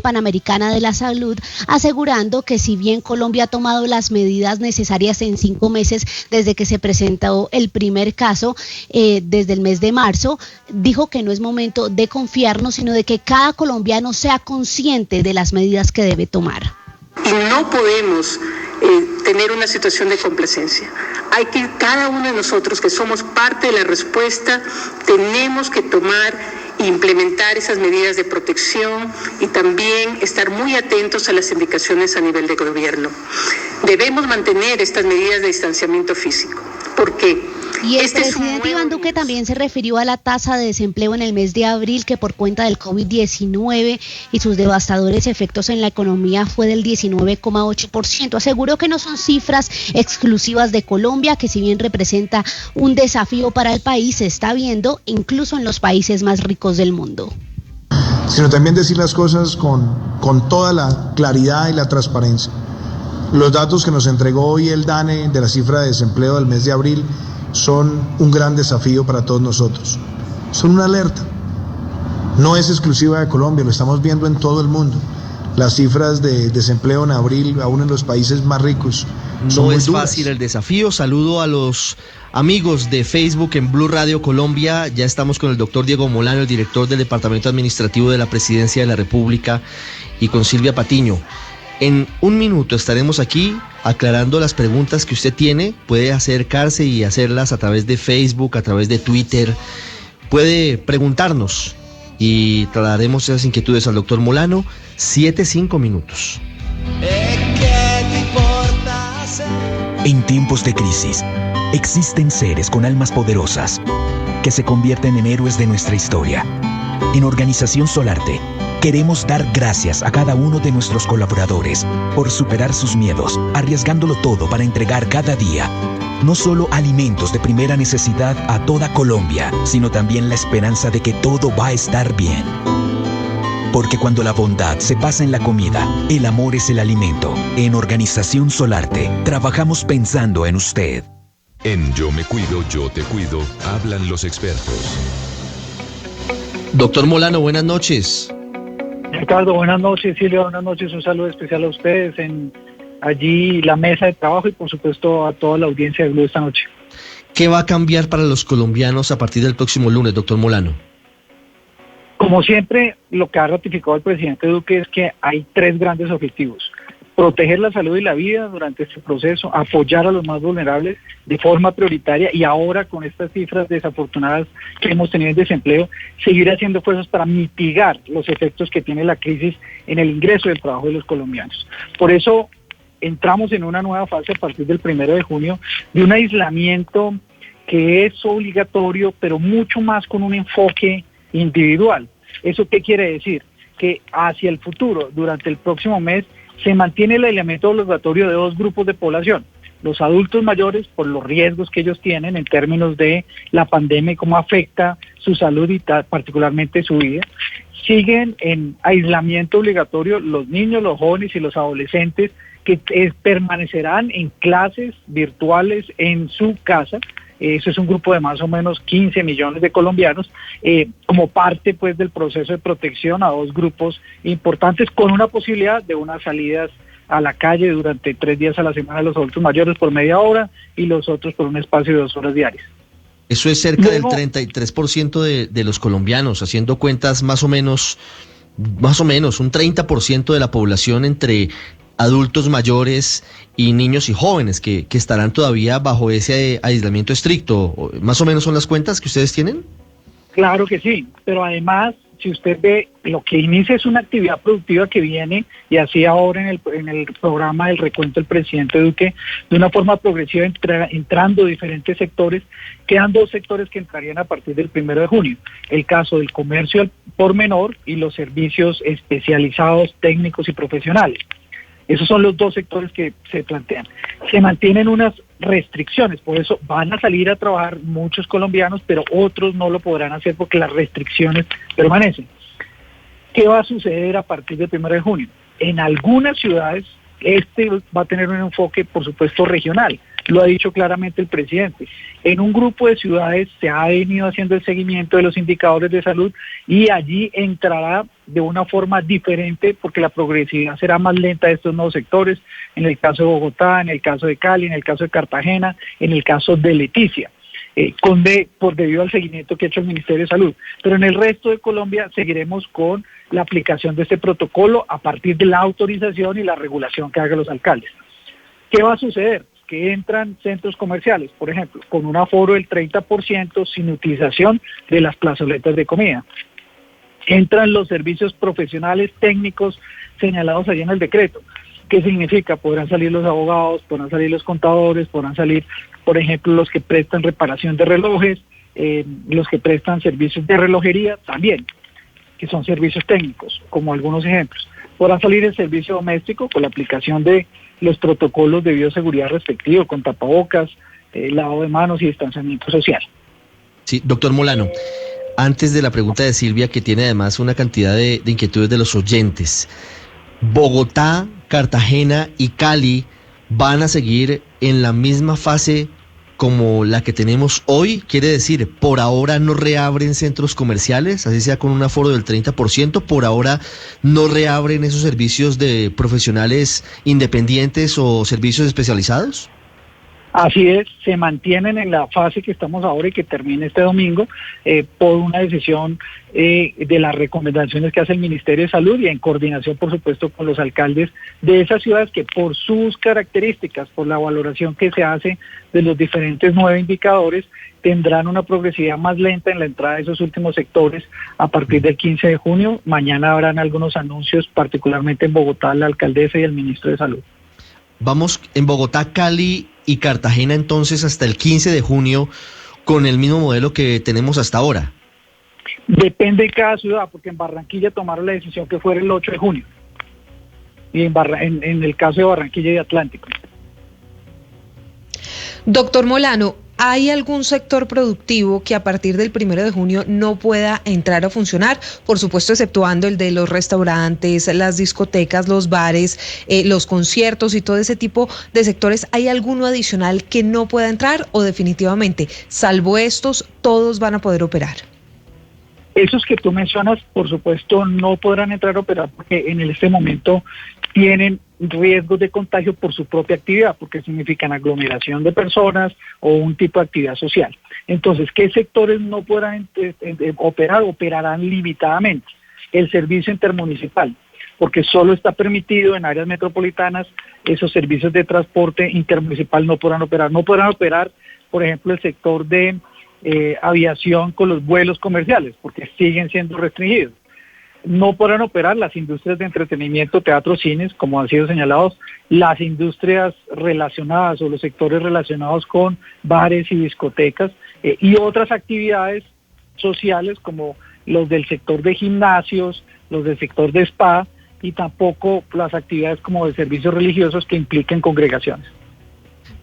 Panamericana de la Salud, asegurando que si bien Colombia ha tomado las medidas necesarias en 5 meses desde que se presentó el primer caso, desde el mes de marzo, dijo que no es momento de confiarnos, sino de que cada colombiano sea consciente de las medidas que debe tomar. Y no podemos tener una situación de complacencia. Hay que, cada uno de nosotros que somos parte de la respuesta, tenemos que tomar e implementar esas medidas de protección y también estar muy atentos a las indicaciones a nivel de gobierno. Debemos mantener estas medidas de distanciamiento físico. ¿Por qué? Y el presidente Iván Duque también se refirió a la tasa de desempleo en el mes de abril, que por cuenta del COVID-19 y sus devastadores efectos en la economía fue del 19,8%. Aseguró que no son cifras exclusivas de Colombia, que si bien representa un desafío para el país, se está viendo incluso en los países más ricos del mundo. Sino también decir las cosas con toda la claridad y la transparencia. Los datos que nos entregó hoy el DANE de la cifra de desempleo del mes de abril son un gran desafío para todos nosotros. Son una alerta. No es exclusiva de Colombia, lo estamos viendo en todo el mundo. Las cifras de desempleo en abril, aún en los países más ricos, son no muy es duras. Fácil el desafío. Saludo a los amigos de Facebook en Blue Radio Colombia. Ya estamos con el doctor Diego Molano, el director del Departamento Administrativo de la Presidencia de la República, y con Silvia Patiño. En un minuto estaremos aquí aclarando las preguntas que usted tiene. Puede acercarse y hacerlas a través de Facebook, a través de Twitter. Puede preguntarnos y trasladaremos esas inquietudes al doctor Molano. 7-5 minutos. En tiempos de crisis, existen seres con almas poderosas que se convierten en héroes de nuestra historia. En Organización Solarte, queremos dar gracias a cada uno de nuestros colaboradores por superar sus miedos, arriesgándolo todo para entregar cada día no solo alimentos de primera necesidad a toda Colombia, sino también la esperanza de que todo va a estar bien. Porque cuando la bondad se pasa en la comida, el amor es el alimento. En Organización Solarte, trabajamos pensando en usted. En Yo Me Cuido, Yo Te Cuido, hablan los expertos. Doctor Molano, buenas noches. Ricardo, buenas noches. Silvia, buenas noches. Un saludo especial a ustedes, allí la mesa de trabajo y por supuesto a toda la audiencia de Blue esta noche. ¿Qué va a cambiar para los colombianos a partir del próximo lunes, doctor Molano? Como siempre, lo que ha ratificado el presidente Duque es que hay 3 grandes objetivos: proteger la salud y la vida durante este proceso, apoyar a los más vulnerables de forma prioritaria y ahora con estas cifras desafortunadas que hemos tenido en desempleo, seguir haciendo esfuerzos para mitigar los efectos que tiene la crisis en el ingreso del trabajo de los colombianos. Por eso entramos en una nueva fase a partir del 1 de junio de un aislamiento que es obligatorio, pero mucho más con un enfoque individual. ¿Eso qué quiere decir? Que hacia el futuro, durante el próximo mes, se mantiene el aislamiento obligatorio de 2 grupos de población: los adultos mayores, por los riesgos que ellos tienen en términos de la pandemia y cómo afecta su salud y particularmente su vida. Siguen en aislamiento obligatorio los niños, los jóvenes y los adolescentes, que permanecerán en clases virtuales en su casa. Eso es un grupo de más o menos 15 millones de colombianos, como parte pues del proceso de protección a 2 grupos importantes, con una posibilidad de unas salidas a la calle durante 3 días a la semana, los adultos mayores por media hora y los otros por un espacio de 2 horas diarias. Eso es cerca del 33% de los colombianos, haciendo cuentas más o menos un 30% de la población entre adultos mayores y niños y jóvenes que estarán todavía bajo ese aislamiento estricto. ¿Más o menos son las cuentas que ustedes tienen? Claro que sí, pero además, si usted ve, lo que inicia es una actividad productiva que viene, y así ahora en el programa del recuento del presidente Duque, de una forma progresiva entrando diferentes sectores. Quedan 2 sectores que entrarían a partir del 1 de junio. El caso del comercio al por menor y los servicios especializados, técnicos y profesionales. Esos son los 2 sectores que se plantean. Se mantienen unas restricciones, por eso van a salir a trabajar muchos colombianos, pero otros no lo podrán hacer porque las restricciones permanecen. ¿Qué va a suceder a partir del 1 de junio? En algunas ciudades va a tener un enfoque, por supuesto, regional. lo ha dicho claramente el presidente. En un grupo de ciudades se ha venido haciendo el seguimiento de los indicadores de salud y allí entrará de una forma diferente porque la progresividad será más lenta de estos nuevos sectores, en el caso de Bogotá, en el caso de Cali, en el caso de Cartagena, en el caso de Leticia. Por debido al seguimiento que ha hecho el Ministerio de Salud. Pero en el resto de Colombia seguiremos con la aplicación de este protocolo a partir de la autorización y la regulación que hagan los alcaldes. ¿Qué va a suceder? Que entran centros comerciales, por ejemplo, con un aforo del 30% sin utilización de las plazoletas de comida. Entran los servicios profesionales técnicos señalados allí en el decreto. ¿Qué significa? Podrán salir los abogados, podrán salir los contadores, podrán salir, por ejemplo, los que prestan reparación de relojes, los que prestan servicios de relojería también, que son servicios técnicos, como algunos ejemplos. Podrán salir el servicio doméstico con la aplicación de los protocolos de bioseguridad respectivos, con tapabocas, lavado de manos y distanciamiento social. Sí, doctor Molano, antes de la pregunta de Silvia, que tiene además una cantidad de inquietudes de los oyentes, Bogotá, Cartagena y Cali van a seguir en la misma fase como la que tenemos hoy, quiere decir, por ahora no reabren centros comerciales, así sea con un aforo del 30%, por ahora no reabren esos servicios de profesionales independientes o servicios especializados. Así es, se mantienen en la fase que estamos ahora y que termina este domingo por una decisión de las recomendaciones que hace el Ministerio de Salud y en coordinación, por supuesto, con los alcaldes de esas ciudades que por sus características, por la valoración que se hace de los diferentes 9 indicadores, tendrán una progresividad más lenta en la entrada de esos últimos sectores a partir del 15 de junio. Mañana habrán algunos anuncios, particularmente en Bogotá, la alcaldesa y el ministro de Salud. Vamos en Bogotá, Cali y Cartagena entonces hasta el 15 de junio con el mismo modelo que tenemos hasta ahora. Depende de cada ciudad, porque en Barranquilla tomaron la decisión que fuera el 8 de junio. Y en el caso de Barranquilla y Atlántico. Doctor Molano, ¿hay algún sector productivo que a partir del 1 de junio no pueda entrar a funcionar? Por supuesto, exceptuando el de los restaurantes, las discotecas, los bares, los conciertos y todo ese tipo de sectores. ¿Hay alguno adicional que no pueda entrar o definitivamente, salvo estos, todos van a poder operar? Esos que tú mencionas, por supuesto, no podrán entrar a operar porque en este momento tienen riesgos de contagio por su propia actividad, porque significan aglomeración de personas o un tipo de actividad social. Entonces, ¿qué sectores no podrán operar? Operarán limitadamente. El servicio intermunicipal, porque solo está permitido en áreas metropolitanas, esos servicios de transporte intermunicipal no podrán operar. No podrán operar, por ejemplo, el sector de aviación con los vuelos comerciales, porque siguen siendo restringidos. No podrán operar las industrias de entretenimiento, teatro, cines, como han sido señalados, las industrias relacionadas o los sectores relacionados con bares y discotecas y otras actividades sociales como los del sector de gimnasios, los del sector de spa y tampoco las actividades como de servicios religiosos que impliquen congregaciones.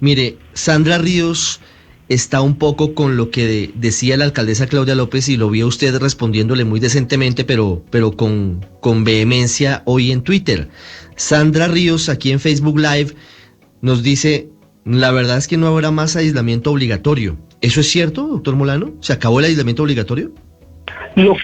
Mire, Sandra Ríos está un poco con lo que decía la alcaldesa Claudia López y lo vi a usted respondiéndole muy decentemente, pero con vehemencia hoy en Twitter. Sandra Ríos, aquí en Facebook Live, nos dice, la verdad es que no habrá más aislamiento obligatorio. ¿Eso es cierto, doctor Molano? ¿Se acabó el aislamiento obligatorio?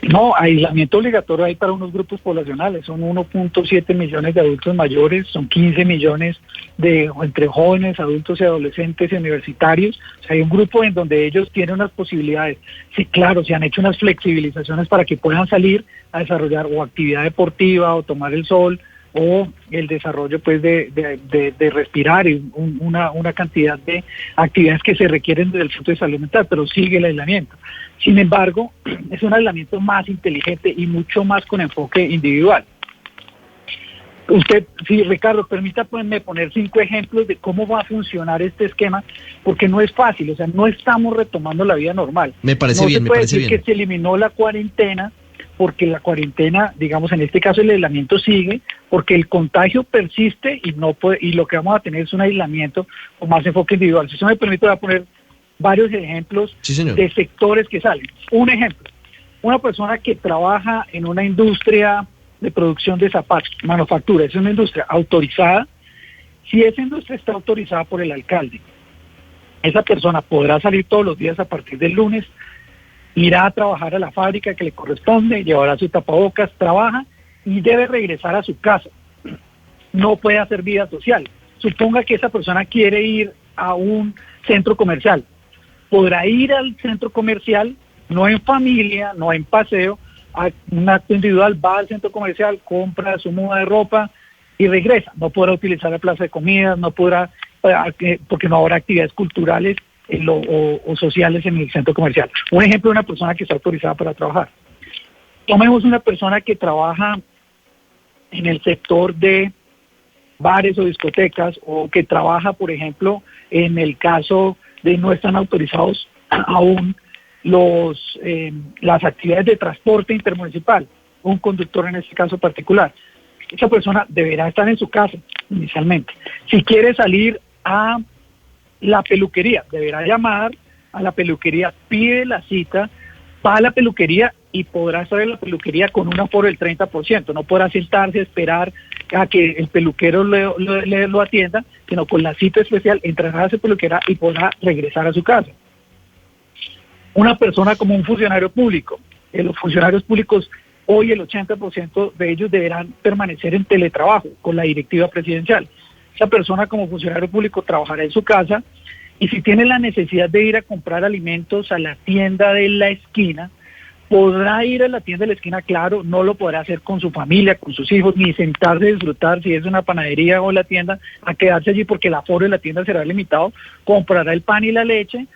No, aislamiento obligatorio hay para unos grupos poblacionales, son 1.7 millones de adultos mayores, son 15 millones entre jóvenes, adultos y adolescentes y universitarios. O sea, hay un grupo en donde ellos tienen unas posibilidades. Sí, claro, se han hecho unas flexibilizaciones para que puedan salir a desarrollar o actividad deportiva o tomar el sol o el desarrollo pues de respirar y una cantidad de actividades que se requieren desde el punto de salud mental, pero sigue el aislamiento. Sin embargo, es un aislamiento más inteligente y mucho más con enfoque individual. Usted, sí, Ricardo, permítame poner 5 ejemplos de cómo va a funcionar este esquema, porque no es fácil, o sea, no estamos retomando la vida normal. Me parece bien, me parece bien. No se puede decir que se eliminó la cuarentena, porque la cuarentena, digamos, en este caso el aislamiento sigue, porque el contagio persiste y no puede, y lo que vamos a tener es un aislamiento con más enfoque individual. Si eso me permite, voy a poner varios ejemplos de sectores que salen. Un ejemplo, una persona que trabaja en una industria de producción de zapatos, manufactura, es una industria autorizada. Si esa industria está autorizada por el alcalde Esa persona podrá salir todos los días a partir del lunes, irá a trabajar a la fábrica que le corresponde, llevará su tapabocas, trabaja y debe regresar a su casa. No puede hacer vida social. Suponga que esa persona quiere ir a un centro comercial. Podrá ir al centro comercial, no en familia, no en paseo, a un acto individual, va al centro comercial, compra su muda de ropa y regresa. No podrá utilizar la plaza de comidas, no podrá, porque no habrá actividades culturales o sociales en el centro comercial. Un ejemplo de una persona que está autorizada para trabajar. Tomemos una persona que trabaja en el sector de bares o discotecas, o que trabaja, por ejemplo, en el caso de no están autorizados aún las actividades de transporte intermunicipal, un conductor en este caso particular. Esa persona deberá estar en su casa inicialmente. Si quiere salir a la peluquería, deberá llamar a la peluquería, pide la cita, va a la peluquería y podrá estar en la peluquería con un aforo del 30%. No podrá sentarse a esperar a que el peluquero lo atienda, sino con la cita especial entrará a esa peluquera y podrá regresar a su casa. Una persona como un funcionario público, los funcionarios públicos hoy el 80% de ellos deberán permanecer en teletrabajo con la directiva presidencial. Esa persona como funcionario público trabajará en su casa y si tiene la necesidad de ir a comprar alimentos a la tienda de la esquina, podrá ir a la tienda de la esquina, claro, no lo podrá hacer con su familia, con sus hijos, ni sentarse a disfrutar, si es una panadería o la tienda, a quedarse allí porque el aforo de la tienda será limitado, comprará el pan y la leche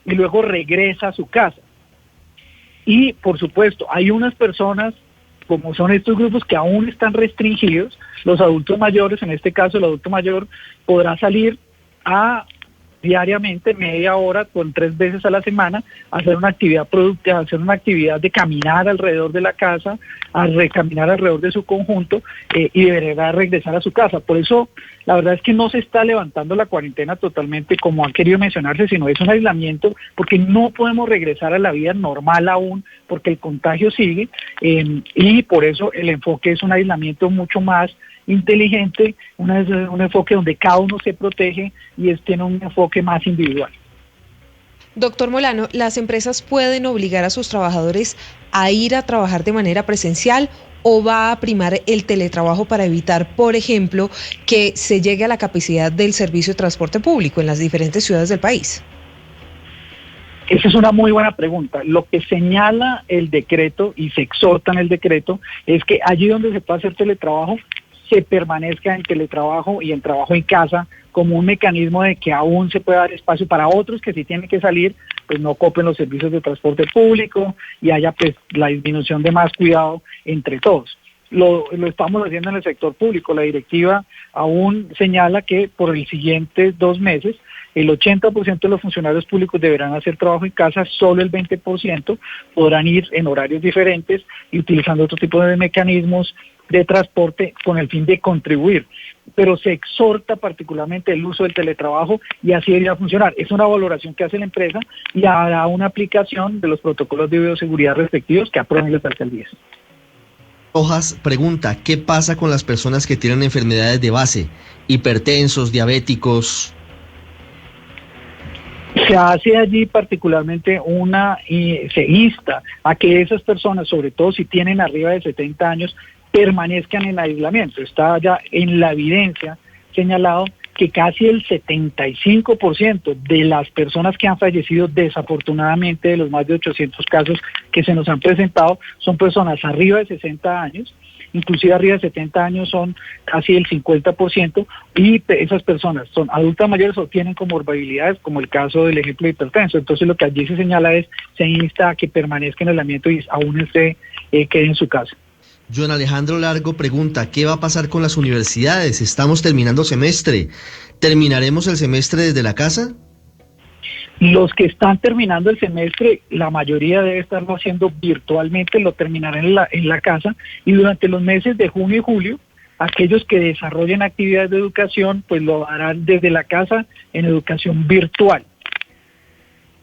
y luego regresa a su casa. Y, por supuesto, hay unas personas, como son estos grupos, que aún están restringidos. Los adultos mayores, en este caso el adulto mayor, podrá salir diariamente, media hora, con 3 veces a la semana, hacer una actividad productiva, hacer una actividad de caminar alrededor de la casa, a recaminar alrededor de su conjunto y deberá regresar a su casa. Por eso, la verdad es que no se está levantando la cuarentena totalmente como han querido mencionarse, sino es un aislamiento porque no podemos regresar a la vida normal aún, porque el contagio sigue y por eso el enfoque es un aislamiento mucho más inteligente, un enfoque donde cada uno se protege y tiene un enfoque más individual. Doctor Molano, ¿las empresas pueden obligar a sus trabajadores a ir a trabajar de manera presencial o va a primar el teletrabajo para evitar, por ejemplo, que se llegue a la capacidad del servicio de transporte público en las diferentes ciudades del país? Esa es una muy buena pregunta. Lo que señala el decreto y se exhorta en el decreto es que allí donde se puede hacer teletrabajo, se permanezca en teletrabajo y en trabajo en casa como un mecanismo de que aún se pueda dar espacio para otros que si tienen que salir, pues no copen los servicios de transporte público y haya pues la disminución de más cuidado entre todos. Lo estamos haciendo en el sector público. La directiva aún señala que por los siguientes 2 meses el 80% de los funcionarios públicos deberán hacer trabajo en casa, solo el 20% podrán ir en horarios diferentes y utilizando otro tipo de mecanismos de transporte con el fin de contribuir, pero se exhorta particularmente el uso del teletrabajo y así debería funcionar. Es una valoración que hace la empresa y hará una aplicación de los protocolos de bioseguridad respectivos que aprueben las alcaldías. Rojas pregunta, ¿qué pasa con las personas que tienen enfermedades de base, hipertensos, diabéticos? Se hace allí particularmente se insta a que esas personas, sobre todo si tienen arriba de 70 años, permanezcan en aislamiento. Está ya en la evidencia señalado que casi el 75% de las personas que han fallecido desafortunadamente de los más de 800 casos que se nos han presentado son personas arriba de 60 años, inclusive arriba de 70 años son casi el 50% y esas personas son adultas mayores o tienen comorbilidades como el caso del ejemplo de hipertenso. Entonces lo que allí se señala se insta a que permanezca en aislamiento y aún quede en su casa. John Alejandro Largo pregunta, ¿qué va a pasar con las universidades? Estamos terminando semestre. ¿Terminaremos el semestre desde la casa? Los que están terminando el semestre, la mayoría debe estarlo haciendo virtualmente, lo terminarán en la casa y durante los meses de junio y julio, aquellos que desarrollen actividades de educación, pues lo harán desde la casa en educación virtual.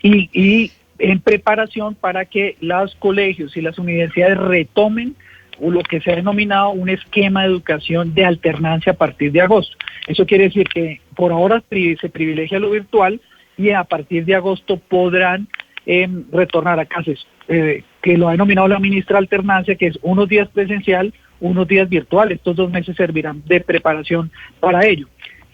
Y en preparación para que los colegios y las universidades retomen o lo que se ha denominado un esquema de educación de alternancia a partir de agosto. Eso quiere decir que por ahora se privilegia lo virtual y a partir de agosto podrán retornar a clases, que lo ha denominado la ministra alternancia, que es unos días presencial, unos días virtual. Estos 2 meses servirán de preparación para ello.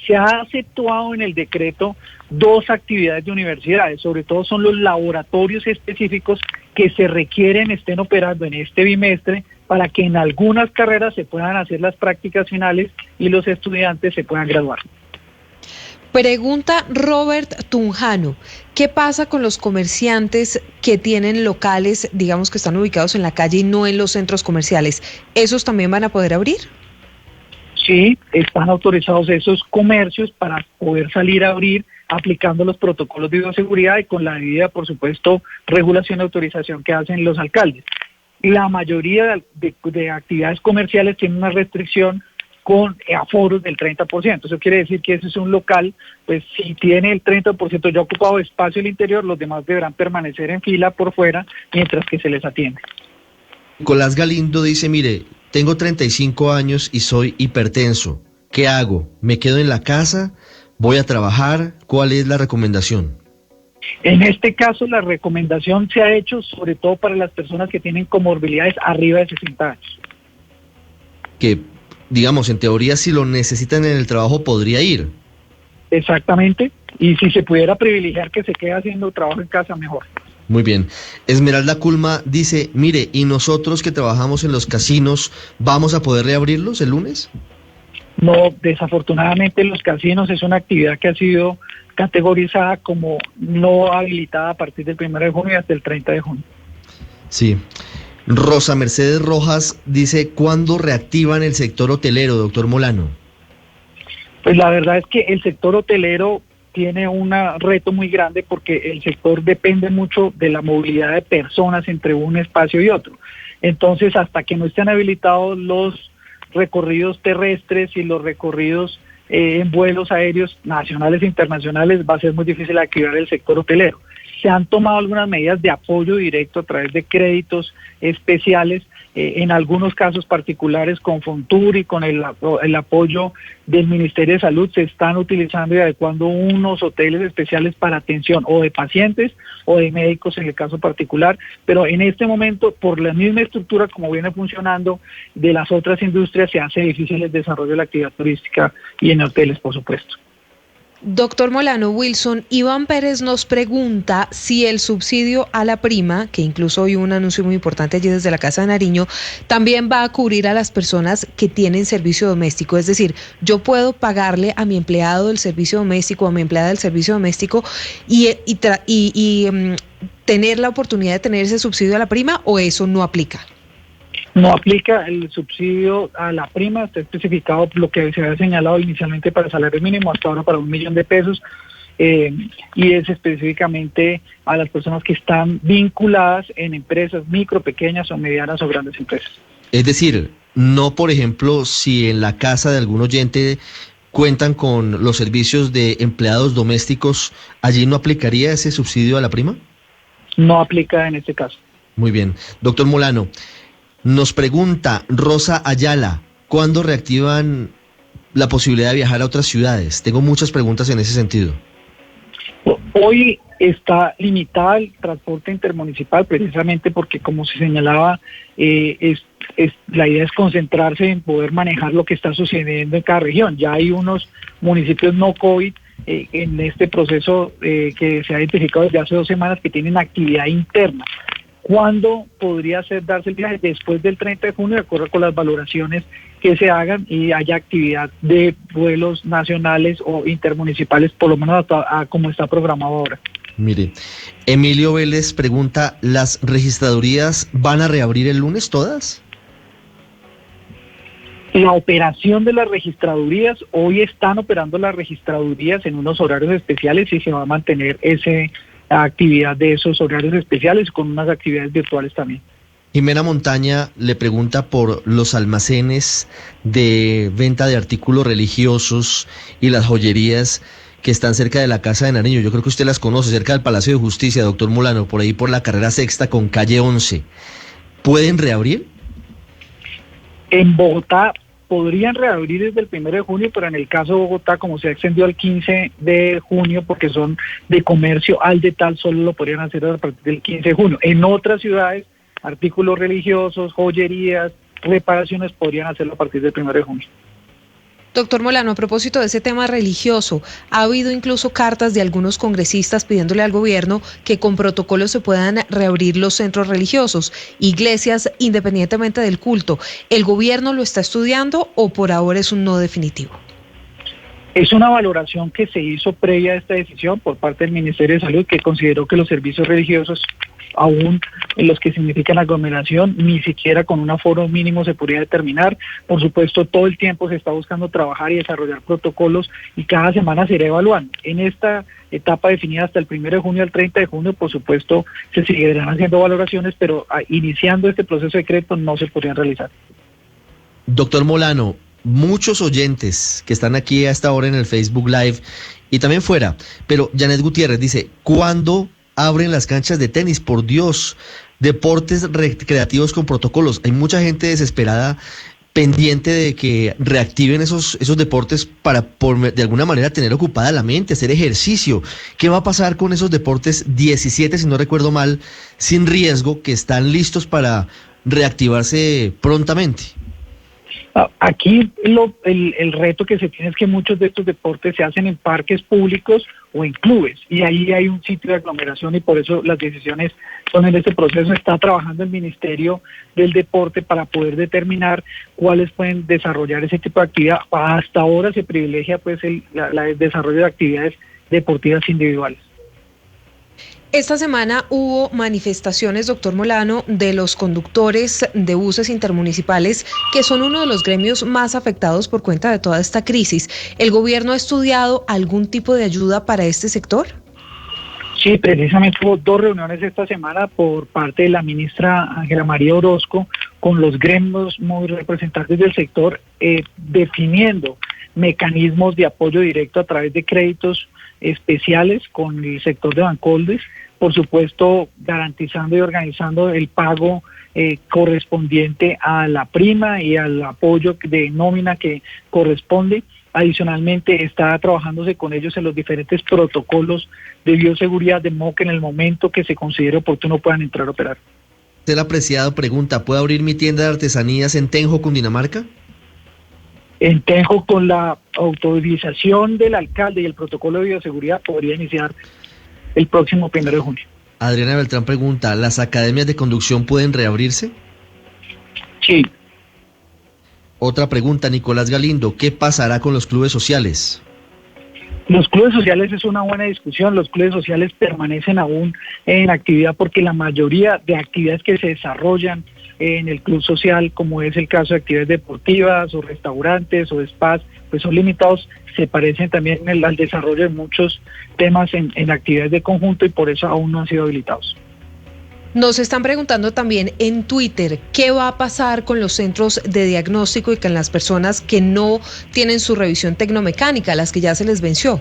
Se ha acentuado en el decreto 2 actividades de universidades, sobre todo son los laboratorios específicos que se requieren estén operando en este bimestre para que en algunas carreras se puedan hacer las prácticas finales y los estudiantes se puedan graduar. Pregunta Robert Tunjano, ¿qué pasa con los comerciantes que tienen locales, digamos que están ubicados en la calle y no en los centros comerciales? ¿Esos también van a poder abrir? Sí, están autorizados esos comercios para poder salir a abrir aplicando los protocolos de bioseguridad y con la debida, por supuesto, regulación y autorización que hacen los alcaldes. La mayoría de actividades comerciales tienen una restricción con aforos del 30%. Eso quiere decir que ese es un local, pues si tiene el 30% ya ocupado de espacio al interior, los demás deberán permanecer en fila por fuera mientras que se les atiende. Nicolás Galindo dice, mire, tengo 35 años y soy hipertenso. ¿Qué hago? ¿Me quedo en la casa? ¿Voy a trabajar? ¿Cuál es la recomendación? En este caso, la recomendación se ha hecho sobre todo para las personas que tienen comorbilidades arriba de 60 años. Que, digamos, en teoría, si lo necesitan en el trabajo, podría ir. Exactamente, y si se pudiera privilegiar que se quede haciendo trabajo en casa, mejor. Muy bien. Esmeralda Culma dice, mire, ¿y nosotros que trabajamos en los casinos, vamos a poder reabrirlos el lunes? No, desafortunadamente los casinos es una actividad que ha sido categorizada como no habilitada a partir del 1 de junio hasta el 30 de junio. Sí. Rosa Mercedes Rojas dice, ¿cuándo reactivan el sector hotelero, doctor Molano? Pues la verdad es que el sector hotelero tiene un reto muy grande porque el sector depende mucho de la movilidad de personas entre un espacio y otro. Entonces, hasta que no estén habilitados los recorridos terrestres y los recorridos en vuelos aéreos nacionales e internacionales, va a ser muy difícil activar el sector hotelero. Se han tomado algunas medidas de apoyo directo a través de créditos especiales, en algunos casos particulares con Fontur y con el apoyo del Ministerio de Salud se están utilizando y adecuando unos hoteles especiales para atención o de pacientes o de médicos en el caso particular, pero en este momento por la misma estructura como viene funcionando de las otras industrias se hace difícil el desarrollo de la actividad turística y en hoteles, por supuesto. Doctor Molano, Wilson, Iván Pérez nos pregunta si el subsidio a la prima, que incluso hoy hubo un anuncio muy importante allí desde la Casa de Nariño, también va a cubrir a las personas que tienen servicio doméstico. Es decir, yo puedo pagarle a mi empleado del servicio doméstico, a mi empleada del servicio doméstico y tener la oportunidad de tener ese subsidio a la prima, ¿o eso no aplica? No aplica el subsidio a la prima, está especificado lo que se había señalado inicialmente para salario mínimo, hasta ahora para 1 millón de pesos, y es específicamente a las personas que están vinculadas en empresas micro, pequeñas o medianas o grandes empresas. Es decir, no, por ejemplo, si en la casa de algún oyente cuentan con los servicios de empleados domésticos, ¿allí no aplicaría ese subsidio a la prima? No aplica en este caso. Muy bien. Doctor Molano, nos pregunta Rosa Ayala, ¿cuándo reactivan la posibilidad de viajar a otras ciudades? Tengo muchas preguntas en ese sentido. Hoy está limitada el transporte intermunicipal precisamente porque, como se señalaba, la idea es concentrarse en poder manejar lo que está sucediendo en cada región. Ya hay unos municipios no COVID en este proceso que se ha identificado desde hace 2 semanas que tienen actividad interna. ¿Cuándo podría darse el viaje? Después del 30 de junio, de acuerdo con las valoraciones que se hagan y haya actividad de vuelos nacionales o intermunicipales, por lo menos a como está programado ahora. Mire, Emilio Vélez pregunta, ¿las registradurías van a reabrir el lunes todas? La operación de las registradurías, hoy están operando las registradurías en unos horarios especiales y se va a mantener esa actividad de esos horarios especiales con unas actividades virtuales también. Jimena Montaña le pregunta por los almacenes de venta de artículos religiosos y las joyerías que están cerca de la Casa de Nariño. Yo creo que usted las conoce, cerca del Palacio de Justicia, doctor Molano, por ahí por la carrera sexta con calle 11. ¿Pueden reabrir? En Bogotá, podrían reabrir desde el 1 de junio, pero en el caso de Bogotá, como se ha extendido al 15 de junio, porque son de comercio al de tal, solo lo podrían hacer a partir del 15 de junio. En otras ciudades, artículos religiosos, joyerías, reparaciones podrían hacerlo a partir del 1 de junio. Doctor Molano, a propósito de ese tema religioso, ha habido incluso cartas de algunos congresistas pidiéndole al gobierno que con protocolos se puedan reabrir los centros religiosos, iglesias, independientemente del culto. ¿El gobierno lo está estudiando o por ahora es un no definitivo? Es una valoración que se hizo previa a esta decisión por parte del Ministerio de Salud, que consideró que los servicios religiosos, aún en los que significan aglomeración, ni siquiera con un aforo mínimo se podría determinar. Por supuesto, todo el tiempo se está buscando trabajar y desarrollar protocolos y cada semana se irá evaluando. En esta etapa definida hasta el 1 de junio al 30 de junio, por supuesto, se seguirán haciendo valoraciones, pero iniciando este proceso de decreto no se podrían realizar. Doctor Molano, muchos oyentes que están aquí a esta hora en el Facebook Live y también fuera, pero Janet Gutiérrez dice, ¿cuándo abren las canchas de tenis? Por Dios, deportes recreativos con protocolos. Hay mucha gente desesperada, pendiente de que reactiven esos deportes para de alguna manera tener ocupada la mente, hacer ejercicio. ¿Qué va a pasar con esos deportes 17, si no recuerdo mal, sin riesgo, que están listos para reactivarse prontamente? Aquí el reto que se tiene es que muchos de estos deportes se hacen en parques públicos o en clubes, y ahí hay un sitio de aglomeración y por eso las decisiones son en este proceso. Está trabajando el Ministerio del Deporte para poder determinar cuáles pueden desarrollar ese tipo de actividad. Hasta ahora se privilegia pues el desarrollo de actividades deportivas individuales. Esta semana hubo manifestaciones, doctor Molano, de los conductores de buses intermunicipales, que son uno de los gremios más afectados por cuenta de toda esta crisis. ¿El gobierno ha estudiado algún tipo de ayuda para este sector? Sí, precisamente hubo 2 reuniones esta semana por parte de la ministra Ángela María Orozco con los gremios muy representantes del sector, definiendo mecanismos de apoyo directo a través de créditos especiales con el sector de Bancoldes, por supuesto garantizando y organizando el pago correspondiente a la prima y al apoyo de nómina que corresponde. Adicionalmente está trabajándose con ellos en los diferentes protocolos de bioseguridad, de modo que en el momento que se considere oportuno puedan entrar a operar. El apreciado pregunta, ¿puedo abrir mi tienda de artesanías en Tenjo, Cundinamarca? En Tenjo, con la autorización del alcalde y el protocolo de bioseguridad, podría iniciar el próximo 1 de junio. Adriana Beltrán pregunta, ¿las academias de conducción pueden reabrirse? Sí. Otra pregunta, Nicolás Galindo, ¿qué pasará con los clubes sociales? Los clubes sociales es una buena discusión. Los clubes sociales permanecen aún en actividad porque la mayoría de actividades que se desarrollan en el club social, como es el caso de actividades deportivas o restaurantes o spas, pues son limitados. Se parecen también al desarrollo de muchos temas en actividades de conjunto y por eso aún no han sido habilitados. Nos están preguntando también en Twitter, ¿qué va a pasar con los centros de diagnóstico y con las personas que no tienen su revisión tecnomecánica, las que ya se les venció?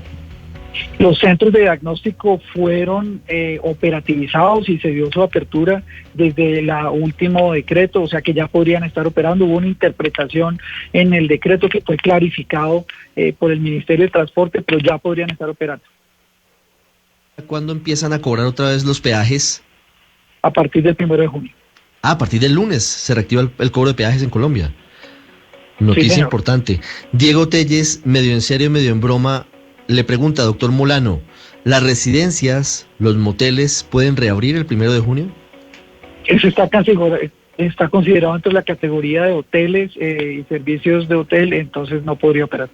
Los centros de diagnóstico fueron operativizados y se dio su apertura desde el último decreto, o sea que ya podrían estar operando. Hubo una interpretación en el decreto que fue clarificado por el Ministerio de Transporte, pero ya podrían estar operando. ¿Cuándo empiezan a cobrar otra vez los peajes? A partir del 1 de junio. A partir del lunes se reactiva el cobro de peajes en Colombia. Noticia importante. Diego Telles, medio en serio, medio en broma, le pregunta, doctor Molano, ¿las residencias, los moteles pueden reabrir el 1 de junio? Eso está considerado entre la categoría de hoteles y servicios de hotel, entonces no podría operar.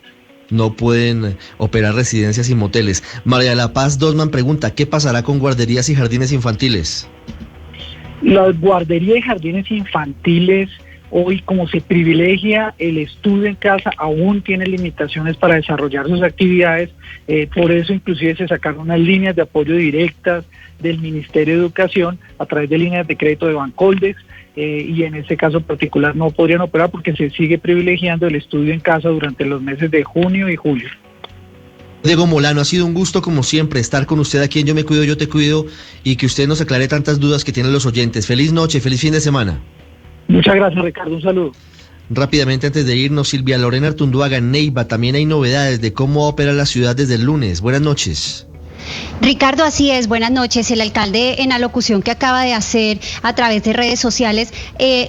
No pueden operar residencias y moteles. María de la Paz Dosman pregunta, ¿qué pasará con guarderías y jardines infantiles? Las guarderías y jardines infantiles, hoy como se privilegia el estudio en casa, aún tienen limitaciones para desarrollar sus actividades. Por eso inclusive se sacaron unas líneas de apoyo directas del Ministerio de Educación a través de líneas de crédito de Bancoldes, y en este caso particular no podrían operar porque se sigue privilegiando el estudio en casa durante los meses de junio y julio. Diego Molano, ha sido un gusto como siempre estar con usted aquí en Yo Me Cuido, Yo Te Cuido, y que usted nos aclare tantas dudas que tienen los oyentes. Feliz noche, feliz fin de semana. Muchas gracias, Ricardo, un saludo. Rápidamente, antes de irnos, Silvia Lorena Artunduaga, en Neiva, también hay novedades de cómo opera la ciudad desde el lunes. Buenas noches. Ricardo, así es, buenas noches. El alcalde, en la locución que acaba de hacer a través de redes sociales,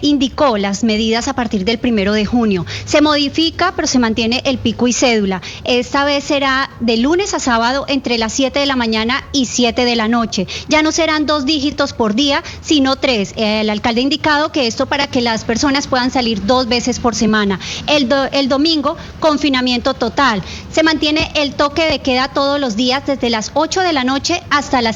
indicó las medidas a partir del 1 de junio. Se modifica, pero se mantiene el pico y cédula. Esta vez será de lunes a sábado entre las 7 de la mañana y 7 de la noche. Ya no serán 2 dígitos por día, sino 3. El alcalde ha indicado que esto para que las personas puedan salir 2 veces por semana. El domingo, confinamiento total. Se mantiene el toque de queda todos los días desde las 8 de la noche hasta las